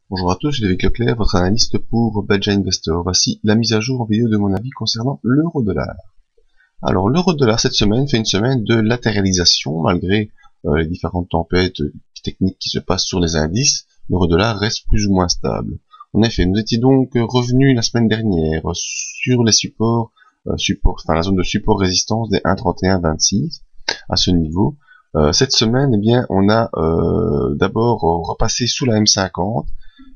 Bonjour à tous, je suis David Leclerc, votre analyste pour Badger Investor. Voici la mise à jour en vidéo de mon avis concernant l'euro-dollar. Alors l'euro-dollar cette semaine fait une semaine de latéralisation malgré les différentes tempêtes techniques qui se passent sur les indices. L'euro-dollar reste plus ou moins stable. En effet, nous étions donc revenus la semaine dernière sur les supports, la zone de support résistance des 1,3126 à ce niveau. Cette semaine, eh bien, on a d'abord repassé sous la M50.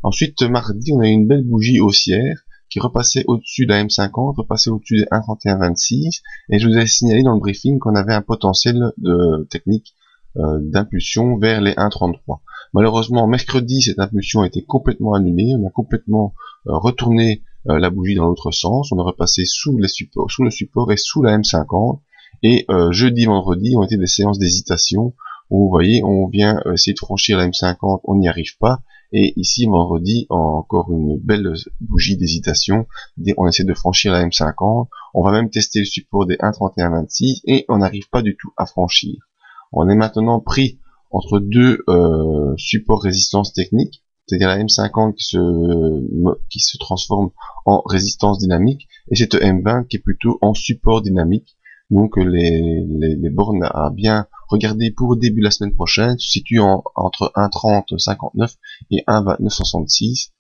Ensuite, mardi, on a eu une belle bougie haussière qui repassait au-dessus de la M50, repassait au-dessus des 1,3126, et je vous ai signalé dans le briefing qu'on avait un potentiel de technique d'impulsion vers les 1,33. Malheureusement, mercredi, cette impulsion a été complètement annulée, on a complètement retourné la bougie dans l'autre sens, on est repassé sous le support et sous la M50, et jeudi, vendredi ont été des séances d'hésitation où vous voyez, on vient essayer de franchir la M50, on n'y arrive pas, et ici, vendredi, encore une belle bougie d'hésitation. On essaie de franchir la M50. On va même tester le support des 1,3126 et on n'arrive pas du tout à franchir. On est maintenant pris entre deux supports résistance technique, c'est-à-dire la M50 qui se transforme en résistance dynamique et cette M20 qui est plutôt en support dynamique. Donc les bornes à bien regarder pour début la semaine prochaine se situent entre 1,3059 et 1,2966.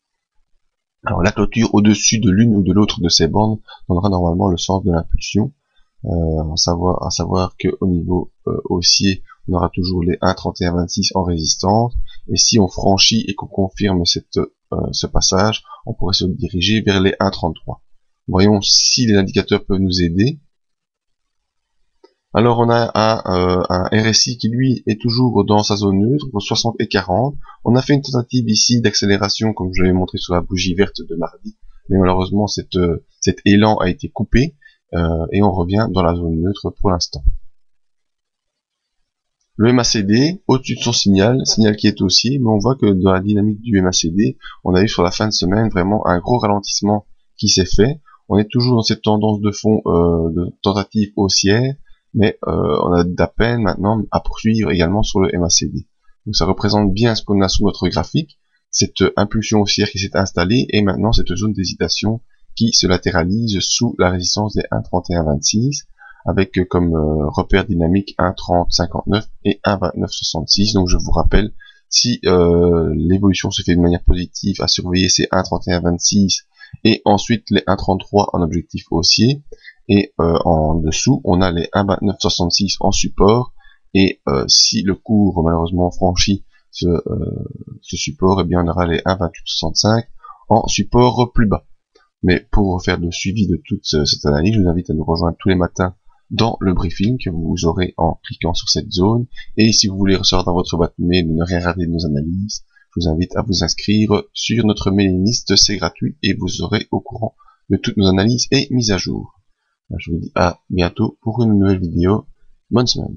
Alors la clôture au-dessus de l'une ou de l'autre de ces bornes donnera normalement le sens de l'impulsion. À savoir que au niveau haussier, on aura toujours les 1,3126 en résistance. Et si on franchit et qu'on confirme ce passage, on pourrait se diriger vers les 1,33. Voyons si les indicateurs peuvent nous aider. Alors on a un RSI qui lui est toujours dans sa zone neutre, entre 60 et 40. On a fait une tentative ici d'accélération comme je l'avais montré sur la bougie verte de mardi, mais malheureusement cet élan a été coupé et on revient dans la zone neutre pour l'instant. Le MACD, au-dessus de son signal qui est haussier, mais on voit que dans la dynamique du MACD, on a eu sur la fin de semaine vraiment un gros ralentissement qui s'est fait. On est toujours dans cette tendance de fond de tentative haussière, mais on a d'à peine maintenant à poursuivre également sur le MACD. Donc ça représente bien ce qu'on a sur notre graphique, cette impulsion haussière qui s'est installée, et maintenant cette zone d'hésitation qui se latéralise sous la résistance des 1,3126, avec comme repère dynamique 1,3059 et 1,2966. Donc je vous rappelle, si l'évolution se fait de manière positive, à surveiller ces 1,3126 et ensuite les 1,33 en objectif haussier, et en dessous on a les 1,2966 en support, et si le cours malheureusement franchit ce support, et bien on aura les 1,2865 en support plus bas. Mais pour faire le suivi de toute cette analyse, je vous invite à nous rejoindre tous les matins dans le briefing que vous aurez en cliquant sur cette zone. Et si vous voulez recevoir dans votre boîte mail et ne rien rater de nos analyses, je vous invite à vous inscrire sur notre mailing list, c'est gratuit et vous serez au courant de toutes nos analyses et mises à jour. Je vous dis à bientôt pour une nouvelle vidéo. Bonne semaine.